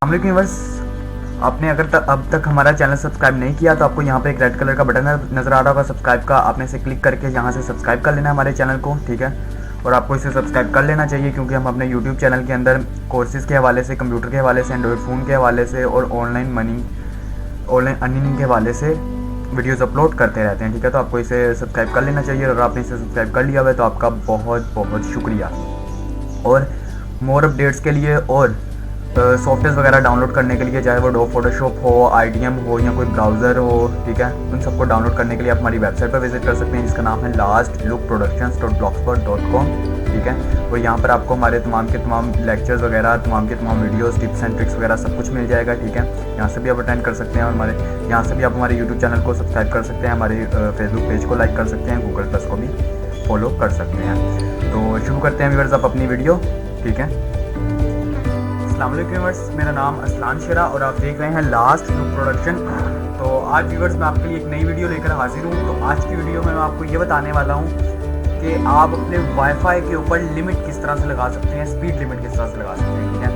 अस्सलामुअलैकुम व्यूअर्स, आपने अगर अब तक हमारा चैनल सब्सक्राइब नहीं किया तो आपको यहाँ पे एक रेड कलर का बटन नज़र आ रहा होगा सब्सक्राइब का। आपने इसे क्लिक करके यहाँ से सब्सक्राइब कर लेना है हमारे चैनल को, ठीक है। और आपको इसे सब्सक्राइब कर लेना चाहिए क्योंकि हम अपने यूट्यूब चैनल के अंदर कोर्सेज़ के हवाले से, कंप्यूटर के हवाले से, एंड्रॉयड फ़ोन के हवाले से और ऑनलाइन अर्निंग के हवाले से वीडियोज़ अपलोड करते रहते हैं, ठीक है। तो आपको इसे सब्सक्राइब कर लेना चाहिए और आपने इसे सब्सक्राइब कर लिया हुआ है तो आपका बहुत बहुत शुक्रिया। और मोर अपडेट्स के लिए और सॉफ्टवेयर वगैरह डाउनलोड करने के लिए, चाहे वो डो फोटोशॉप हो, IDM हो या कोई ब्राउज़र हो, ठीक है, उन सबको डाउनलोड करने के लिए आप हमारी वेबसाइट पर विजिट कर सकते हैं जिसका नाम है lastlookproductions.blogspot.com, ठीक है। और यहाँ पर आपको हमारे तमाम के तमाम लेक्चर्स वगैरह, तमाम के तमाम वीडियोस, टिप्स एंड ट्रिक्स वगैरह सब कुछ मिल जाएगा, ठीक है। यहाँ से भी आप अटेंड कर सकते हैं और यहाँ से भी आप हमारे यूट्यूब चैनल को सब्सक्राइब कर सकते हैं, हमारे फेसबुक पेज को लाइक कर सकते हैं, गूगल प्लस को भी फॉलो कर सकते हैं। तो शुरू करते हैं व्यूअर्स आप अपनी वीडियो, ठीक है। अस्सलाम वालेकुम व्यूअर्स, मेरा नाम असलान शेरा और आप देख रहे हैं लास्ट लुक प्रोडक्शन। तो आज व्यूअर्स मैं आपके लिए एक नई वीडियो लेकर हाजिर हूँ। तो आज की वीडियो में मैं आपको ये बताने वाला हूँ कि आप अपने वाईफाई के ऊपर लिमिट किस तरह से लगा सकते हैं, स्पीड लिमिट किस तरह से लगा सकते हैं, ठीक है।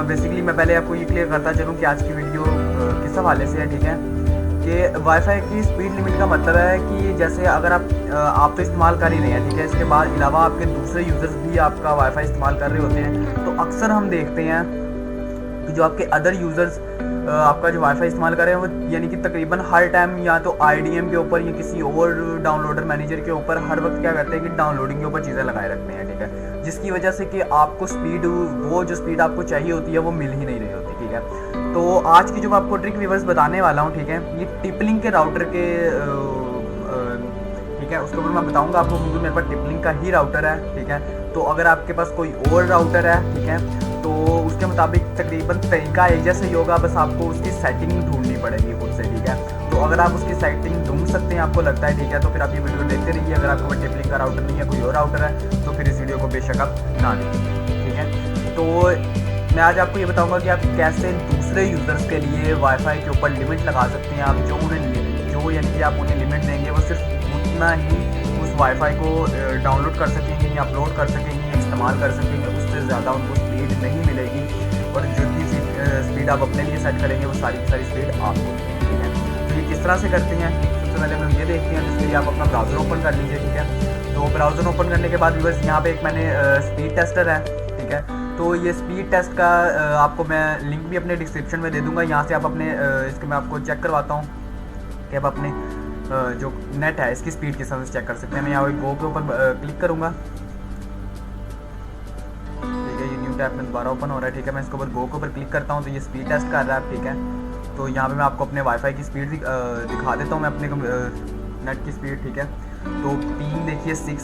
बेसिकली मैं पहले आपको ये क्लियर करता चलूँ कि आज की वीडियो किस हवाले से है, ठीक है। कि वाईफाई की स्पीड लिमिट का मतलब है कि जैसे अगर आप तो इस्तेमाल कर ही रहे हैं, ठीक है, इसके बाद अलावा आपके दूसरे यूज़र्स भी आपका वाईफाई इस्तेमाल कर रहे होते हैं, तो अक्सर हम देखते हैं कि जो आपके अदर यूज़र्स आपका जो वाईफाई इस्तेमाल कर रहे हैं वो यानी कि तकरीबन हर टाइम या तो IDM के ऊपर या किसी और डाउनलोडर मैनेजर के ऊपर हर वक्त क्या करते हैं कि डाउनलोडिंग के ऊपर चीज़ें लगाए रखते हैं, ठीक है, जिसकी वजह से कि आपको स्पीड, वो जो स्पीड आपको चाहिए होती है वो मिल ही नहीं रही होती, ठीक है। तो आज की जो मैं आपको ट्रिक व्यूअर्स बताने वाला हूँ, ठीक है, ये टिपलिंक के राउटर के ठीक है, उसके ऊपर मैं बताऊँगा आपको क्योंकि मेरे पास टिपलिंक का ही राउटर है, ठीक है। तो अगर आपके पास कोई और राउटर है, ठीक है, तो उसके मुताबिक तकरीबन तरीका एक जैसे ही होगा, बस आपको उसकी सेटिंग ढूंढनी पड़ेगी खुद से, ठीक है। तो अगर आप उसकी सेटिंग ढूंढ सकते हैं, आपको लगता है, ठीक है, तो फिर आप ये वीडियो देखते रहिए। अगर आपको टिपलिंक का राउटर नहीं है, कोई और राउटर है, तो फिर इस वीडियो को बेशक आप ना देखिए, ठीक है। तो मैं आज आपको ये बताऊंगा कि आप कैसे दूसरे यूज़र्स के लिए वाईफाई के ऊपर लिमिट लगा सकते हैं। आप जो यानी कि आप उन्हें लिमिट देंगे वो सिर्फ उतना ही उस वाईफाई को डाउनलोड कर सकेंगे या अपलोड कर सकेंगे या इस्तेमाल कर सकेंगे, उससे ज़्यादा उनको स्पीड नहीं मिलेगी। और जो भी स्पीड आप अपने लिए सेट करेंगे वो सारी की सारी स्पीड आपको, ठीक है। तो ये किस तरह से करते हैं, सबसे पहले हम ये देखते हैं। जिसके लिए आप अपना ब्राउज़र ओपन कर लीजिए, ठीक है। तो ब्राउज़र ओपन करने के बाद व्यूअर्स यहाँ पे एक मैंने स्पीड टेस्टर है, ठीक है। तो ये स्पीड टेस्ट का आपको मैं लिंक भी अपने डिस्क्रिप्शन में दे दूँगा। यहाँ से आप अपने इसके मैं आपको चेक करवाता हूँ कि आप अपने जो नेट है इसकी स्पीड किस तरह से चेक कर सकते हैं। मैं यहाँ गो के ऊपर क्लिक करूँगा, ठीक है। ये न्यू टैब में दोबारा ओपन हो रहा है, ठीक है। मैं इसके ऊपर गो के ऊपर क्लिक करता हूँ तो ये स्पीड टेस्ट कर रहा है, ठीक है। तो यहाँ पे मैं आपको अपने वाईफाई की स्पीड दिखा देता हूँ, मैं अपने नेट की स्पीड, ठीक है। तो पिंग देखिए 6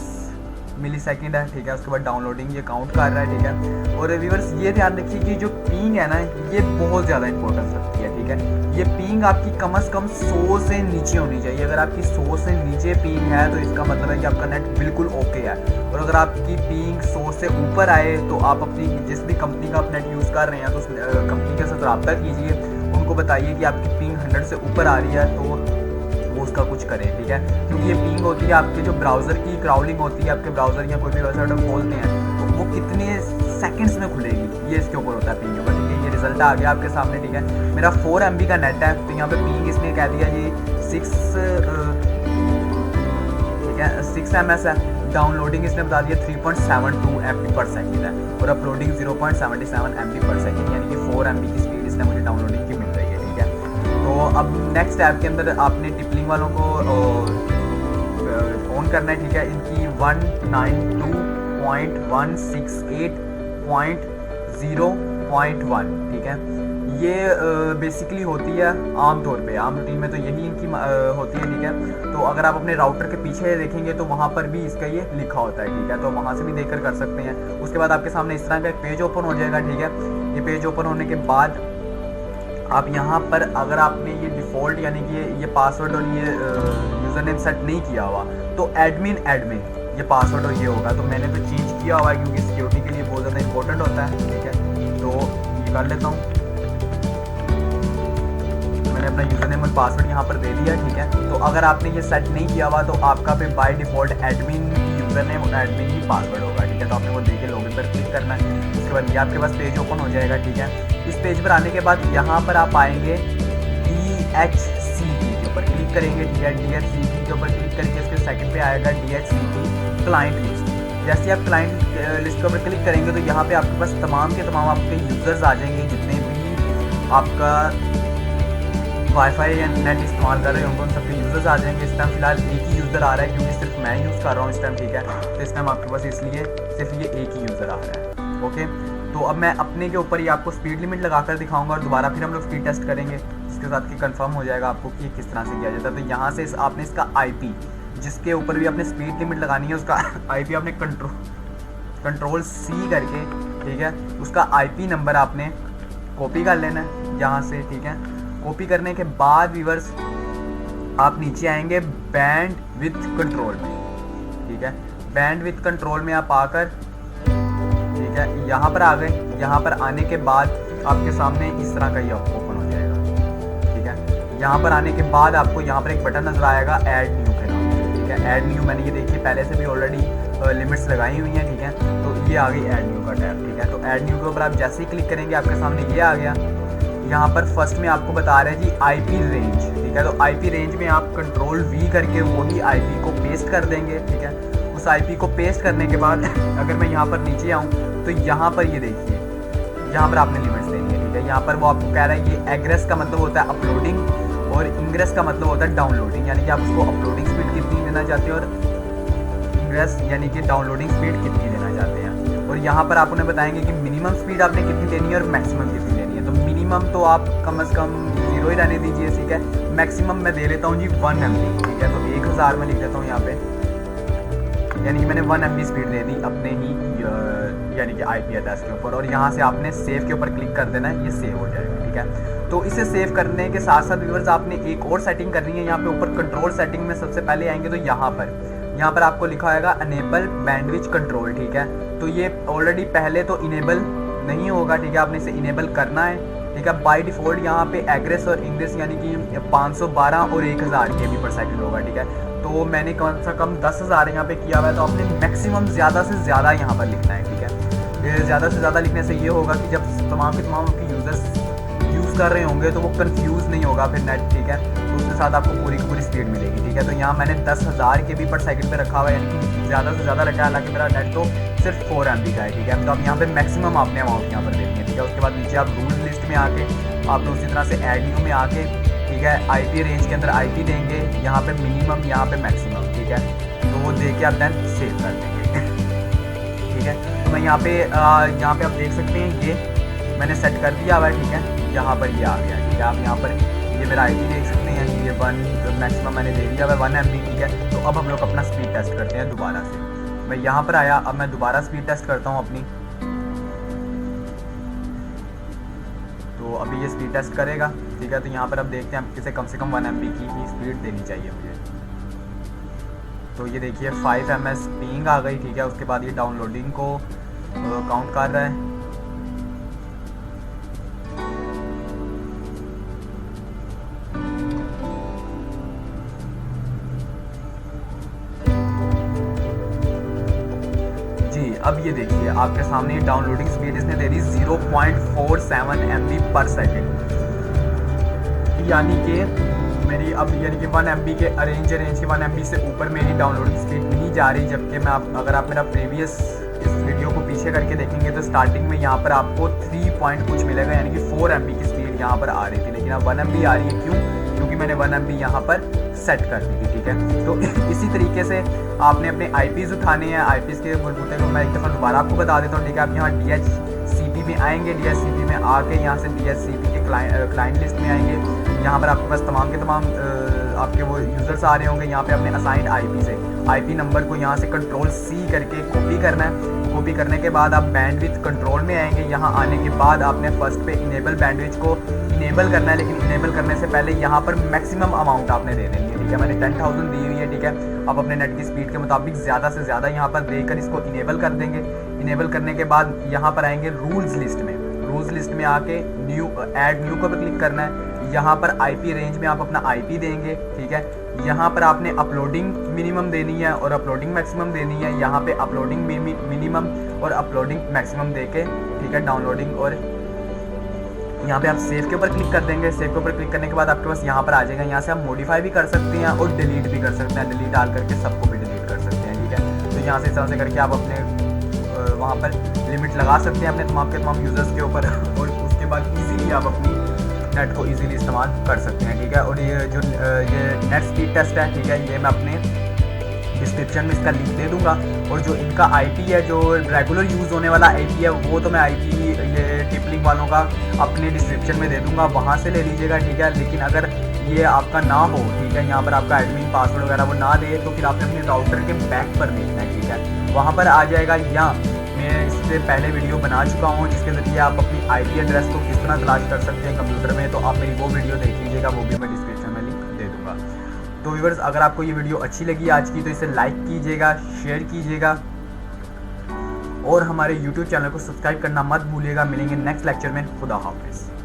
मिलीसेकंड है, ठीक है। उसके बाद डाउनलोडिंग ये काउंट कर रहा है, ठीक है। और व्यूअर्स ये ध्यान रखिए कि जो पिंग है ना, ये बहुत ज़्यादा इंपॉर्टेंस रखती है, ठीक है। ये पिंग आपकी कम से कम 100 से नीचे होनी चाहिए। अगर आपकी 100 से नीचे पिंग है तो इसका मतलब है कि आपका नेट बिल्कुल ओके है। और अगर आपकी पिंग 100 से ऊपर आए तो आप अपनी जिस भी कंपनी का आप नेट यूज़ कर रहे हैं तो उस कंपनी के साथ रब्ता कीजिए, उनको बताइए कि आपकी पिंग 100 से ऊपर आ रही है तो वो उसका कुछ करें, ठीक है। क्योंकि ये पिंग होती है आपके जो ब्राउज़र की क्राउलिंग होती है, आपके ब्राउज़र या कोई भी वेबसाइट आप खोलते हैं तो वो कितने सेकंड्स में खुलेगी, ये इसके ऊपर होता है पिंग के ऊपर, ठीक है। ये रिजल्ट आ गया आपके सामने, ठीक है। मेरा 4 MB का नेट है तो यहाँ पे पिंग इसने कह दिया जी 6 MS है। डाउनलोडिंग इसने बता दिया 3.72 MB पर सेकेंड है और अपलोडिंग 0.77 MB पर सेकेंड, यानी कि 4 MB की स्पीड इसने मुझे डाउनलोडिंग की मिल रही है, ठीक है। तो अब नेक्स्ट ऐप के अंदर आपने टिपलिंग वालों को ऑन करना है, ठीक है। इनकी 192.168.0.1, ठीक है। ये बेसिकली होती है आम तौर पे, आम रूटीन में तो यही इनकी होती है, ठीक है। तो अगर आप अपने राउटर के पीछे देखेंगे तो वहाँ पर भी इसका ये लिखा होता है, ठीक है। तो वहाँ से भी देखकर कर सकते हैं। उसके बाद आपके सामने इस तरह का एक पेज ओपन हो जाएगा, ठीक है। ये पेज ओपन होने के बाद आप यहाँ पर अगर आपने ये डिफ़ॉल्ट यानी कि ये पासवर्ड और ये यूज़र नेम सेट नहीं किया हुआ तो एडमिन ये पासवर्ड और ये होगा। तो मैंने तो चेंज किया हुआ है क्योंकि सिक्योरिटी के लिए बहुत ज़्यादा इंपॉर्टेंट होता है, ठीक है। तो ये कर लेता हूँ, मैंने अपना यूज़र नेम और पासवर्ड यहाँ पर दे दिया, ठीक है। तो अगर आपने ये सेट नहीं किया हुआ तो आपका फिर by default admin user name और एडमिन ही पासवर्ड होगा, ठीक है। तो आपने वो देके लॉगिन पर क्लिक करना है। उसके बाद ये आपके पास पेज ओपन हो जाएगा, ठीक है। इस पेज पर आने के बाद यहाँ पर आप आएंगे DHCP के ऊपर क्लिक करेंगे, ठीक है। DHCP के ऊपर क्लिक करके इसके सेकंड पे आएगा DHCP क्लाइंट लिस्ट। जैसे आप क्लाइंट लिस्ट के ऊपर क्लिक करेंगे तो यहाँ पे आपके पास तमाम के तमाम आपके यूज़र्स आ जाएंगे, जितने भी आपका वाईफाई या नेट इस्तेमाल कर रहे होंगे उन सबके यूज़र्स आ जाएंगे। इस टाइम फिलहाल एक ही यूज़र आ रहा है क्योंकि सिर्फ मैं यूज़ कर रहा हूँ इस टाइम, ठीक है। तो इस टाइम आपके पास इसलिए सिर्फ ये एक ही यूज़र आ रहा है, ओके। तो अब मैं अपने के ऊपर ही आपको स्पीड लिमिट लगा कर दिखाऊंगा और दोबारा फिर हम लोग स्पीड टेस्ट करेंगे, जिसके साथ कि कंफर्म हो जाएगा आपको कि किस तरह से किया जाता है। तो यहाँ से आपने इसका IP जिसके ऊपर भी आपने स्पीड लिमिट लगानी है उसका IP आपने कंट्रोल C करके, ठीक है, उसका IP नंबर आपने कॉपी कर लेना है यहाँ से, ठीक है। कॉपी करने के बाद व्यूअर्स आप नीचे आएंगे बैंड विथ कंट्रोल में, ठीक है। बैंड विथ कंट्रोल में आप आकर, ठीक है, यहाँ पर आ गए। यहाँ पर आने के बाद आपके सामने इस तरह का ये ओपन हो जाएगा, ठीक है। यहाँ पर आने के बाद आपको यहाँ पर एक बटन नजर आएगा ऐड न्यू के नाम से, ठीक है। ऐड न्यू मैंने ये देखिए पहले से भी ऑलरेडी लिमिट्स लगाई हुई हैं, ठीक है। तो ये आ गई ऐड न्यू का टैब, ठीक है। तो ऐड न्यू के ऊपर आप जैसे ही क्लिक करेंगे आपके सामने ये आ गया। यहाँ पर फर्स्ट में आपको बता रहे हैं जी IP रेंज, ठीक है। तो IP रेंज में आप कंट्रोल V करके वही IP को पेस्ट कर देंगे, ठीक है। उस IP को पेस्ट करने के बाद अगर मैं यहाँ पर नीचे आऊँ तो यहाँ पर ये देखिए, यहाँ पर आपने लिमिट्स देनी है, ठीक है। यहाँ पर वो आपको कह रहा है कि एग्रेस का मतलब होता है अपलोडिंग और इंग्रेस का मतलब होता है डाउनलोडिंग, यानी कि आप उसको अपलोडिंग स्पीड कितनी देना चाहते हैं और इंग्रेस यानी कि डाउनलोडिंग स्पीड कितनी देना चाहते हैं। और यहाँ पर आप उन्हें बताएंगे कि मिनिमम स्पीड आपने कितनी देनी है और मैक्सिमम कितनी देनी है। तो मिनिमम तो आप कम से कम 0 ही रहने दीजिए, ठीक है। मैक्सिमम मैं दे लेता हूँ जी 1 MB, ठीक है। तो 1000 में लिख देता हूँ यहाँ पे, यानी कि मैंने 1 MB स्पीड दे दी अपने ही यानी कि IP एड्रेस के ऊपर। और यहाँ से आपने सेव के ऊपर क्लिक कर देना है, ये सेव हो जाएगा, ठीक है। तो इसे सेव करने के साथ साथ व्यूअर्स आपने एक और सेटिंग करनी है। यहाँ पे ऊपर कंट्रोल सेटिंग में सबसे पहले आएंगे तो यहाँ पर आपको लिखा होगा अनेबल बैंडविड्थ कंट्रोल, ठीक है। तो ये ऑलरेडी पहले तो इनेबल नहीं होगा, ठीक है। आपने इसे इनेबल करना है, ठीक है। बाय डिफ़ॉल्ट यहाँ पे एग्रेस और इंग्रेस यानी कि 512 और 1000 kb/s होगा, ठीक है। तो मैंने कम से कम 10,000 यहाँ पे किया हुआ है। तो आपने मैक्सिमम ज़्यादा से ज़्यादा यहाँ पर लिखना है, ठीक है। ज़्यादा से ज़्यादा लिखने से ये होगा कि जब तमाम के तमाम आपके यूज़र्स यूज़ कर रहे होंगे तो वो कंफ्यूज नहीं होगा फिर नेट, ठीक है। तो उसके साथ आपको पूरी की पूरी स्पीड मिलेगी, ठीक है। तो यहाँ मैंने 10,000 kb/s पे रखा हुआ है, यानी कि ज़्यादा से ज़्यादा रखा है। हालांकि मेरा नेट तो सिर्फ 4 MB का है, ठीक है। तो आप यहाँ पे मैक्सिमम आपने अमाउंट यहाँ पर देनी है, ठीक है। उसके बाद नीचे आप रूल्स लिस्ट में आके आपने उसी तरह से ऐड न्यू में आके, ठीक है, IP रेंज के अंदर IP देंगे, यहाँ पे मिनिमम, यहाँ पे मैक्सिमम, ठीक है। तो वो दे के आप देन सेव कर देंगे, ठीक है। तो मैं यहाँ पे आप देख सकते हैं ये मैंने सेट कर दिया हुआ है, ठीक है। यहाँ पर ये आ गया, ठीक है। आप यहाँ पर ये मेरा IP देख सकते हैं, ये 1 मैक्सिमम मैंने दे दिया हुआ है 1 MB, ठीक है। तो अब हम लोग अपना स्पीड टेस्ट करते हैं दोबारा से। मैं यहाँ पर आया, अब मैं दोबारा स्पीड टेस्ट करता हूँ अपनी। तो अभी ये स्पीड टेस्ट करेगा, ठीक है। तो यहाँ पर अब देखते हैं किसे कम से कम 1 MB की ही स्पीड देनी चाहिए मुझे। तो ये देखिए 5 ms पिंग आ गई, ठीक है। उसके बाद ये डाउनलोडिंग को काउंट कर रहा है। अब ये देखिए आपके सामने डाउनलोडिंग स्पीड इसने दे दी 0.47 MB/s, यानी कि मेरी अब यानी कि 1 MB के अरेंज की 1 MB से ऊपर मेरी डाउनलोडिंग स्पीड नहीं जा रही। जबकि मैं अगर आप मेरा प्रीवियस इस वीडियो को पीछे करके देखेंगे तो स्टार्टिंग में यहाँ पर आपको 3 पॉइंट कुछ मिलेगा, यानी कि 4 MB की स्पीड यहाँ पर आ रही थी, लेकिन अब 1 MB आ रही है। क्यों? क्योंकि मैंने 1 MB यहाँ पर सेट कर दी थी, ठीक है। तो इसी तरीके से आपने अपने IPs उठाने हैं। IPs के बलबूते को मैं एक दफ़ा दोबारा आपको बता देता हूँ, ठीक है। आप यहाँ DHCP में आएंगे, DHCP में आके यहाँ से DHCP के क्लाइंट लिस्ट में आएंगे। यहाँ पर आपके पास तमाम के तमाम आपके वो यूज़र्स आ रहे होंगे। यहाँ पे अपने असाइंड IP से IP नंबर को यहाँ से कंट्रोल C करके कॉपी करना है। कॉपी करने के बाद आप बैंडविड्थ कंट्रोल में आएंगे। यहाँ आने के बाद आपने फर्स्ट पे इनेबल बैंडविड्थ को इनेबल करना है, लेकिन इनेबल करने से पहले यहाँ पर मैक्सिमम अमाउंट आपने दे देनी है, ठीक है। मैंने 10,000 दी हुई है, ठीक है। आप अपने नेट की स्पीड के मुताबिक ज़्यादा से ज़्यादा यहाँ पर देकर इसको इनेबल कर देंगे। इनेबल करने के बाद यहाँ पर आएंगे रूल्स लिस्ट में। रूल्स लिस्ट में आके ऐड न्यू को क्लिक करना है। यहाँ पर IP रेंज में आप अपना IP देंगे, ठीक है। यहाँ पर आपने अपलोडिंग मिनिमम देनी है और अपलोडिंग मैक्सिमम देनी है। यहाँ पे अपलोडिंग मिनिमम और अपलोडिंग मैक्सिमम देके, ठीक है, डाउनलोडिंग और यहाँ पे आप सेव के ऊपर क्लिक कर देंगे। सेव के ऊपर क्लिक करने के बाद आपके पास यहाँ पर आ जाएगा। यहाँ से आप मॉडिफाई भी कर सकते हैं और डिलीट भी कर सकते हैं। डिलीट डाल करके सबको भी डिलीट कर सकते हैं, ठीक है। तो यहाँ से इस तरह से करके आप अपने वहाँ पर लिमिट लगा सकते हैं अपने तमाम के तमाम यूज़र्स के ऊपर और उसके बाद इजीली आप अपनी नेट को इजीली इस्तेमाल कर सकते हैं, ठीक है। और ये जो ये नेट स्पीड टेस्ट है, ठीक है, ये मैं अपने डिस्क्रिप्शन में इसका लिंक दे दूंगा। और जो इनका आईपी है, जो रेगुलर यूज़ होने वाला आईपी है, वो तो मैं आईपी ये टिपलिंग वालों का अपने डिस्क्रिप्शन में दे दूंगा, वहाँ से ले लीजिएगा, ठीक है। लेकिन अगर ये आपका ना हो, ठीक है, यहाँ पर आपका एडमिन पासवर्ड वगैरह वो ना दे, तो फिर आपने अपने राउटर के बैक पर देखना है, ठीक है। वहाँ पर आ जाएगा, या मैं इससे पहले वीडियो बना चुका हूँ जिसके ज़रिए आप अपनी आईपी एड्रेस को किस तरह तलाश कर सकते हैं कंप्यूटर में, तो आप मेरी वो वीडियो देख लीजिएगा, वो भी मैं डिस्क्रिप्शन में लिंक दे दूँगा। तो व्यूअर्स, अगर आपको ये वीडियो अच्छी लगी आज की, तो इसे लाइक कीजिएगा, शेयर कीजिएगा और हमारे YouTube चैनल को सब्सक्राइब करना मत भूलिएगा। मिलेंगे नेक्स्ट लेक्चर में। खुदा हाफिज़।